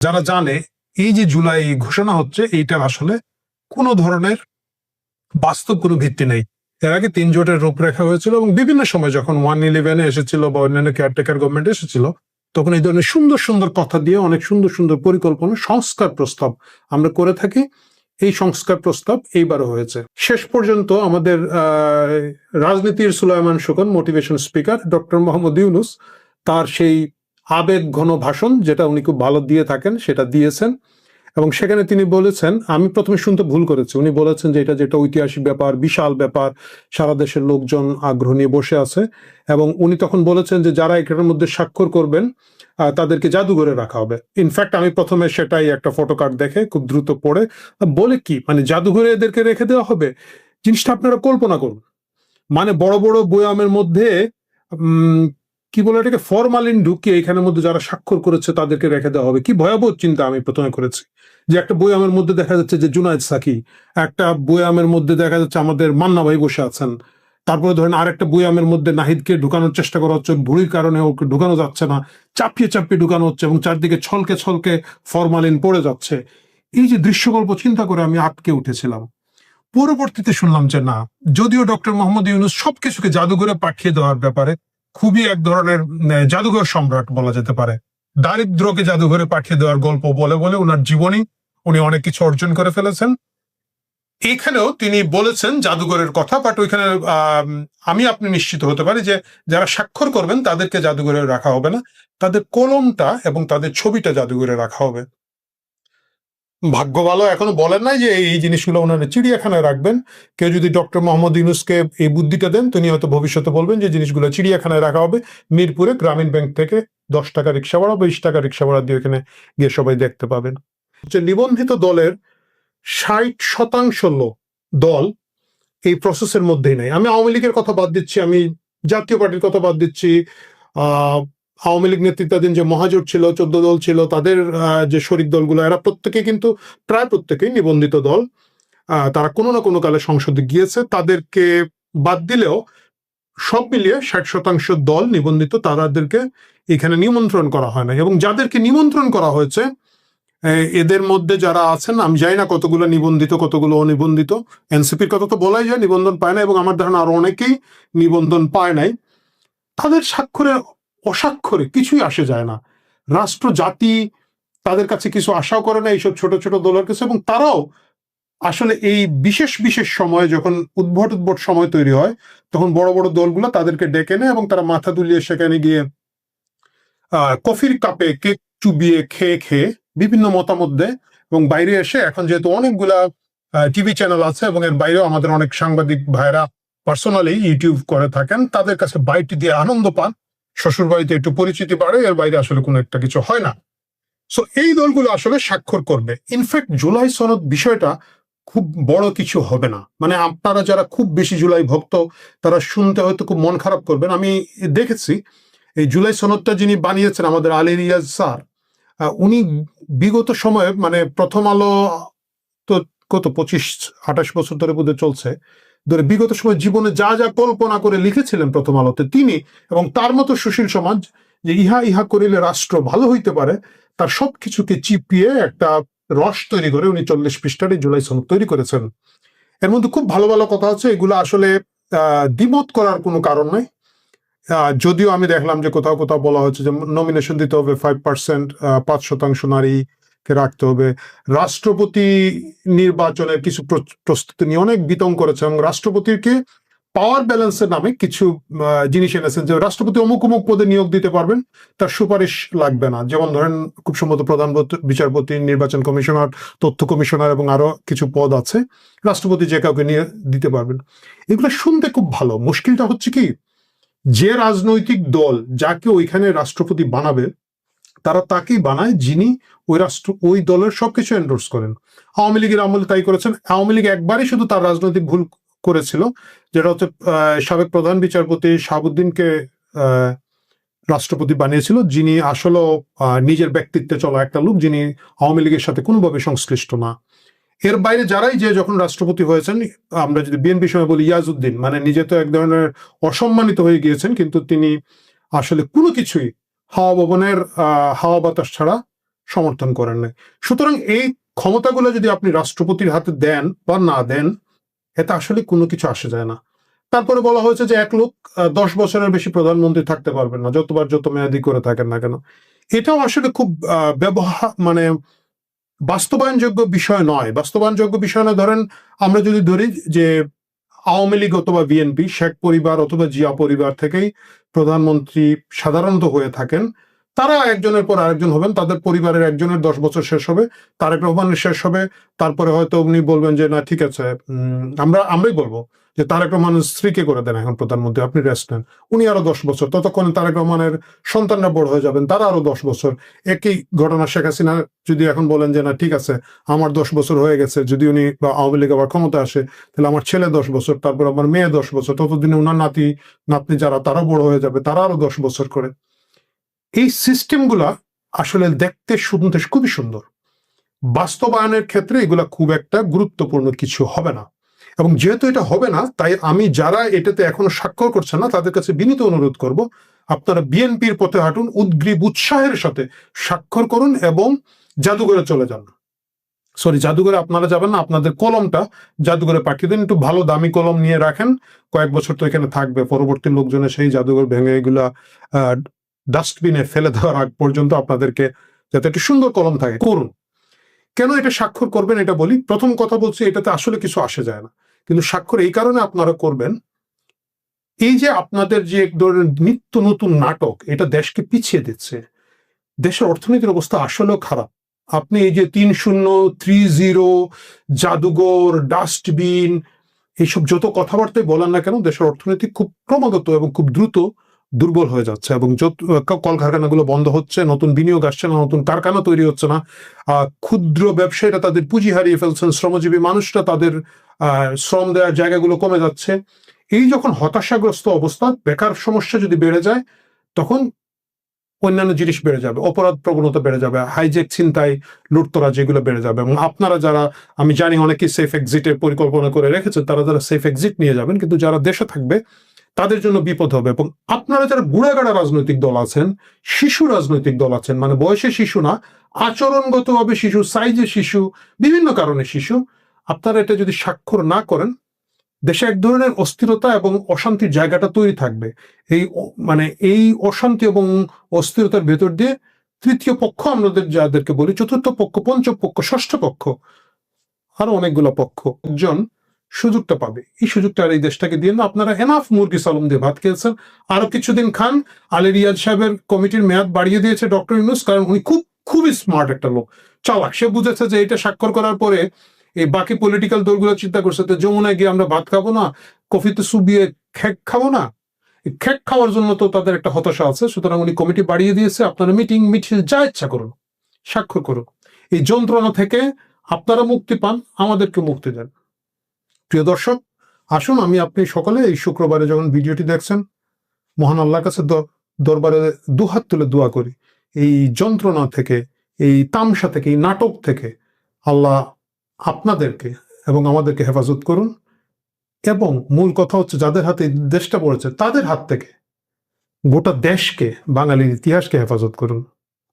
যারা জানে এই যে জুলাই ঘোষণা হচ্ছে এইটার আসলে কোনো ধরনের বাস্তব কোনো ভিত্তি নেই। এর আগে ৩ জোটের রূপরেখা হয়েছিল এবং বিভিন্ন সময় যখন 111 এসেছিল বা অন্যান্য কেয়ারটেকার গভর্নমেন্ট এসেছিল তখন এই ধরনের সুন্দর সুন্দর কথা দিয়ে অনেক সুন্দর সুন্দর পরিকল্পনা সংস্কার প্রস্তাব আমরা করে থাকি। এই সংস্কার প্রস্তাব এইবারও হয়েছে। শেষ পর্যন্ত আমাদের রাজনীতির সুলাইমান শুকন motivation speaker doctor Mohammad Yunus তার সেই আবেগ ঘন ভাষণ যেটা উনি খুব ভালো দিয়ে থাকেন সেটা দিয়েছেন এবং সেখানে তিনি বলেছেন, আমি প্রথমে শুনতে ভুল করেছি, উনি বলেছেন যে এটা যেটা ঐতিহাসিক ব্যাপার, বিশাল ব্যাপার, সারা দেশের লোকজন আগ্রহ নিয়ে বসে আছে এবং উনি তখন বলেছেন যে যারা এটার মধ্যে স্বাক্ষর করবেন তাদেরকে জাদুঘরে রাখা হবে। ইনফ্যাক্ট আমি প্রথমে সেটাই একটা ফটোকার্ড দেখে খুব দ্রুত পড়ে বলে কি মানে জাদুঘরে এদেরকে রেখে দেওয়া হবে। জিনিসটা আপনারা কল্পনা করুন, মানে বড় বড় বয়ামের মধ্যে কি বলে এটাকে ফরমালিন ঢুকিয়ে এখানের মধ্যে যারা স্বাক্ষর করেছে তাদেরকে রেখে দেওয়া হবে। কি ভয়াবহ চিন্তা আমি প্রথমে করেছি যে একটা বয়ামের মধ্যে দেখা যাচ্ছে যে জুনায়েদ সাকি, একটা বয়ামের মধ্যে দেখা যাচ্ছে আমাদের মান্না ভাই বসে আছেন, তারপরে ধরেন আরেকটা বয়ামের মধ্যে নাহিদকে ঢুকানোর চেষ্টা করা হচ্ছে, ভুড়ির কারণে ওকে ঢুকানো যাচ্ছে না, চাপিয়ে চাপিয়ে ঢুকানো হচ্ছে এবং চারদিকে ছলকে ছলকে ফরমালিন পড়ে যাচ্ছে। এই যে দৃশ্যকল্প চিন্তা করে আমি আটকে উঠেছিলাম। পরবর্তীতে শুনলাম যে না, যদিও ডক্টর মোহাম্মদ ইউনূস সবকিছুকে জাদুঘরে পাঠিয়ে দেওয়ার ব্যাপারে খুবই এক ধরনের জাদুঘর সম্রাট বলা যেতে পারে, দারিদ্রকে জাদুঘরে পাঠিয়ে দেওয়ার গল্প বলে বলে ওনার জীবনী উনি অনেক কিছু অর্জন করে ফেলেছেন। এখানেও তিনি বলেছেন জাদুঘরের কথা, বাট ওইখানে আমি আপনি নিশ্চিত হতে পারি যে যারা স্বাক্ষর করবেন তাদেরকে জাদুঘরে রাখা হবে না, তাদের কলমটা এবং তাদের ছবিটা জাদুঘরে রাখা হবে। ভাগ্য ভালো এখনো বলেন নাই যে এই জিনিসগুলো ওনারা চিড়িয়াখানায় রাখবেন। কেউ যদি ডক্টর মোহাম্মদ ইউনূসকে এই বুদ্ধিটা দেন তিনি হয়তো ভবিষ্যতে বলবেন যে জিনিসগুলো চিড়িয়াখানায় রাখা হবে, মিরপুরে গ্রামীণ ব্যাংক থেকে 10 টাকা রিক্সা ভাড়া 20 টাকা রিক্সা ভাড়া দিয়ে ওখানে গিয়ে সবাই দেখতে পাবেন। যে নিবন্ধিত দলের 60% দল এই প্রসেসের মধ্যেই নাই। আমি আওয়ামী লীগের কথা বাদ দিচ্ছি, আমি জাতীয় পার্টির কথা বাদ দিচ্ছি, আওয়ামী লীগ নেতৃত্বাধীন যে মহাজোট ছিল 14 দল ছিল তাদের যে শরিক দলগুলো এরা প্রত্যেকে কিন্তু প্রায় প্রত্যেকেই নিবন্ধিত দল, তারা কোনো না কোনো কালে সংসদে গিয়েছে। তাদেরকে বাদ দিলেও সব মিলিয়ে 60% দল নিবন্ধিত, তাদেরকে এখানে নিমন্ত্রণ করা হয় না এবং যাদেরকে নিমন্ত্রণ করা হয়েছে এদের মধ্যে যারা আছেন আমি জানি না কতগুলো নিবন্ধিত কতগুলো অনিবন্ধিত। এনসিপির কথা তো বলাই যায় নিবন্ধন পায় না এবং আমার ধারণা আরো অনেকেই নিবন্ধন পায় নাই। তাদের স্বাক্ষরে অস্বাক্ষরে কিছুই আসে যায় না, রাষ্ট্র জাতি তাদের কাছে কিছু আশাও করে না এইসব ছোট ছোট দলের কাছে এবং তারাও আসলে এই বিশেষ বিশেষ সময়ে যখন উদ্ভট উদ্ভট সময় তৈরি হয় তখন বড় বড় দলগুলো তাদেরকে ডেকে নেয় এবং তারা মাথা দুলিয়ে সেখানে গিয়ে কফির কাপে কেক চুবিয়ে খেয়ে খেয়ে বিভিন্ন মতামত দেয় এবং বাইরে এসে এখন যেহেতু অনেকগুলা টিভি চ্যানেল আছে এবং এর বাইরেও আমাদের অনেক সাংবাদিক ভাইরা পার্সোনালি ইউটিউব করে থাকেন, তাদের কাছে বাইটি দিয়ে আনন্দ পান, শ্বশুর বাড়িতে একটু পরিচিতি বাড়ে, এর বাইরে আসলে কোনো একটা কিছু হয় না। সো এই দলগুলো আসলে স্বাক্ষর করবে। ইনফ্যাক্ট জুলাই সনদ বিষয়টা খুব বড় কিছু হবে না, মানে আপনারা যারা খুব বেশি জুলাই ভক্ত তারা শুনতে হয়তো খুব মন খারাপ করবেন। আমি দেখেছি এই জুলাই সনদটা যিনি বানিয়েছেন আমাদের আলী রিয়াজ স্যার, উনি বিগত সময়ে মানে প্রথম আলো তো কত 25-28 বছর ধরে বোধহয় চলছে, ধরে বিগত সময় জীবনে যা যা কল্পনা করে লিখেছিলেন প্রথম আলোতে তিনি এবং তার মতো সুশীল সমাজ যে ইহা ইহা করিলে রাষ্ট্র ভালো হইতে পারে তার সবকিছুকে চিপিয়ে একটা রস তৈরি করে উনি 40 পৃষ্ঠার এই জুলাই সনদ তৈরি করেছেন। এর মধ্যে খুব ভালো ভালো কথা আছে, এগুলো আসলে দ্বিমত করার কোনো কারণ নাই। যদিও আমি দেখলাম যে কোথাও কোথাও বলা হচ্ছে যে নমিনেশন দিতে হবে 5%, 5% নারীকে রাখতে হবে, রাষ্ট্রপতি নির্বাচনের কিছু প্রস্তুতি নিয়ে অনেক বিতং করেছে এবং রাষ্ট্রপতিকে পাওয়ার ব্যালেন্সের নামে কিছু জিনিস এনেছেন যে রাষ্ট্রপতি অমুক অমুক পদে নিয়োগ দিতে পারবেন, তার সুপারিশ লাগবে না। যেমন ধরেন খুব সম্ভবত প্রধান বিচারপতি, নির্বাচন কমিশনার, তথ্য কমিশনার এবং আরো কিছু পদ আছে, রাষ্ট্রপতি যে কাউকে নিয়ে দিতে পারবেন। এগুলো শুনতে খুব ভালো। মুশকিলটা হচ্ছে কি যে রাজনৈতিক দল যাকে ওইখানে রাষ্ট্রপতি বানাবে তারা তাকেই বানায় যিনি ওই দলের সবকিছু এন্ডোর্স করেন। আওয়ামী লীগের আমলে তাই করেছেন। আওয়ামী লীগ একবারই শুধু তার রাজনৈতিক ভুল করেছিল, যেটা হচ্ছে সাবেক প্রধান বিচারপতি শাহাবুদ্দিনকে রাষ্ট্রপতি বানিয়েছিল, যিনি আসলে নিজের ব্যক্তিত্বে চলা একটা লোক, যিনি আওয়ামী লীগের সাথে কোনোভাবে সংশ্লিষ্ট না। এর বাইরে যারাই যে যখন রাষ্ট্রপতি হয়েছেন, আমরা যদি বিএনপি সময় বলি ইয়াজউদ্দিন, মানে নিজে তো এক ধরনের অসম্মানিত হয়ে গিয়েছেন কিন্তু তিনি আসলে কোনো কিছুই হাওয়া ভবনের হাওয়া বাতাস ছাড়া সমর্থন করেন নাই। সুতরাং এই ক্ষমতাগুলো যদি আপনি রাষ্ট্রপতির হাতে দেন বা না দেন, এতে আসলে কোনো কিছু আসে যায় না। তারপরে বলা হয়েছে যে এক লোক 10 বছরের বেশি প্রধানমন্ত্রী থাকতে পারবেন না, যতবার যত মেয়াদি করে থাকেন না কেন। এটাও আসলে খুব ব্যবহার মানে বাস্তবায়নযোগ্য বিষয় নয়। বাস্তবায়নযোগ্য বিষয় নয়, ধরেন আমরা যদি ধরি যে আওয়ামী লীগ অথবা বিএনপি, শেখ পরিবার অথবা জিয়া পরিবার থেকেই প্রধানমন্ত্রী সাধারণত হয়ে থাকেন, তারা একজনের পর আরেকজন হবেন, তাদের পরিবারের একজনের 10 বছর শেষ হবে, তারেক রহমানের শেষ হবে, তারপরে হয়তো উনি বলবেন যে না ঠিক আছে, আমরাই বলবো যে তারেক রহমানের স্ত্রীকে করে দেন এখন প্রধানমন্ত্রী, আপনি রেস্ট নেন, উনি আরো 10 বছর, ততক্ষণে তারেক রহমানের সন্তানরা বড় হয়ে যাবেন, তারা আরো 10 বছর। একই ঘটনা শেখ হাসিনা যদি এখন বলেন যে না ঠিক আছে আমার 10 বছর হয়ে গেছে, যদি উনি বা আওয়ামী লীগ আবার ক্ষমতা আসে, তাহলে আমার ছেলে 10 বছর, তারপর আমার মেয়ে 10 বছর, ততদিনে ওনার নাতি নাতনি যারা তারাও বড় হয়ে যাবে, তারা আরো 10 বছর করে। এই সিস্টেমগুলা আসলে দেখতে শুনতে খুবই সুন্দর, বাস্তবায়নের ক্ষেত্রে এগুলা খুব একটা গুরুত্বপূর্ণ কিছু হবে না। এবং যেহেতু এটা হবে না, তাই আমি যারা এটাতে এখনো স্বাক্ষর করছেন না তাদের কাছে বিনীত অনুরোধ করব, আপনারা বিএনপির পথে হাঁটুন, উদ্গ্রীব উৎসাহের সাথে স্বাক্ষর করুন এবং জাদুঘরে চলে যান। সরি, জাদুঘরে আপনারা যাবেন না, আপনাদের কলমটা জাদুঘরে পাঠিয়ে দেন, একটু ভালো দামি কলম নিয়ে রাখেন, কয়েক বছর তো এখানে থাকবে, পরবর্তী লোকজনের সেই জাদুঘর ভেঙে এগুলা ডাস্টবিনে ফেলে দেওয়ার আগ পর্যন্ত আপনাদেরকে যাতে একটু সুন্দর কলম থাকে করুন। কেন এটা স্বাক্ষর করবেন এটা বলি। প্রথম কথা বলছি, এটাতে আসলে কিছু আসে যায় না, কিন্তু স্বাক্ষর এই কারণে আপনারা করবেন, এই যে আপনাদের যে এক ধরনের নিত্য নতুন নাটক, এটা দেশকে পিছিয়ে দিচ্ছে। দেশের অর্থনীতির অবস্থা আসলেও খারাপ। আপনি এই যে 3-0, 3-0, জাদুঘর, ডাস্টবিন, এইসব যত কথাবার্তাই বলেন না কেন, দেশের অর্থনীতি খুব ক্রমাগত এবং খুব দ্রুত দুর্বল হয়ে যাচ্ছে, এবং কলকারখানাগুলো বন্ধ হচ্ছে, নতুন বিনিয়োগ আসছে না, নতুন কারখানা তৈরি হচ্ছে না, ক্ষুদ্র ব্যবসায়ীরা তাদের পুঁজি হারিয়ে ফেলছেন, শ্রমজীবী মানুষরা তাদের শ্রম দেওয়ার জায়গাগুলো কমে যাচ্ছে। এই যখন হতাশাগ্রস্ত অবস্থা, বেকার সমস্যা যদি বেড়ে যায়, তখন অন্যান্য জিনিস বেড়ে যাবে, অপরাধ প্রবণতা বেড়ে যাবে, হাইজেক, ছিনতাই, লুটতরা যেগুলো বেড়ে যাবে। এবং আপনারা যারা, আমি জানি অনেকেই সেফ এক্সিটের পরিকল্পনা করে রেখেছেন, তারা যারা সেফ এক্সিট নিয়ে যাবেন, কিন্তু যারা দেশে থাকবে তাদের জন্য বিপদ হবে। এবং আপনারা যারা বুড়াগাড়া রাজনৈতিক দল আছেন, শিশু রাজনৈতিক দল আছেন, মানে বয়সে শিশু না, আচরণগতভাবে শিশু, সাইজে শিশু, বিভিন্ন কারণে শিশু, আপনারা এটা যদি স্বাক্ষর না করেন, দেশে এক ধরনের অস্থিরতা এবং অশান্তির জায়গাটা তৈরি থাকবে। মানে এই অশান্তি এবং অস্থিরতার ভেতর দিয়ে তৃতীয় পক্ষ, আমাদের যাদেরকে বলি, চতুর্থ পক্ষ, পঞ্চম পক্ষ, ষষ্ঠ পক্ষ, আরো অনেকগুলো পক্ষ একজন সুযোগটা পাবে। এই সুযোগটা আর এই দেশটাকে দিয়ে না। আপনারা এনাফ মুরগি সালম দিয়ে ভাত খেয়েছেন, আরো কিছুদিন খান। আলী রিয়াজ সাহেবের কমিটির মেয়াদ বাড়িয়ে দিয়েছে ডক্টর ইউনূস, কারণ উনি খুবই স্মার্ট একটা লোক, চালাক। সে বুঝেছে যে এটা স্বাক্ষর করার পরে এই বাকি পলিটিক্যাল দলগুলো চিন্তা করছে যে যমুনায় গিয়ে আমরা ভাত খাবো না, কফিতে চুবিয়ে খেক খাবো না, খেক খাওয়ার জন্য তো তাদের একটা হতাশা আছে। সুতরাং উনি কমিটি বাড়িয়ে দিয়েছে, আপনারা মিটিং যা ইচ্ছা করুন, স্বাক্ষর করুন, এই যন্ত্রণা থেকে আপনারা মুক্তি পান, আমাদেরকে মুক্তি দেন। প্রিয় দর্শক, আসুন আমি আপনি সকলে এই শুক্রবারে যখন ভিডিওটি দেখছেন, মহান আল্লাহর কাছে দরবারে দুহাত তুলে দোয়া করি, এই যন্ত্রণা থেকে, এই তামসা থেকে, এই নাটক থেকে আল্লাহ আপনাদেরকে এবং আমাদেরকে হেফাজত করুন। এবং মূল কথা হচ্ছে, যাদের হাতে দেশটা পড়েছে তাদের হাত থেকে গোটা দেশকে, বাঙালির ইতিহাসকে হেফাজত করুন।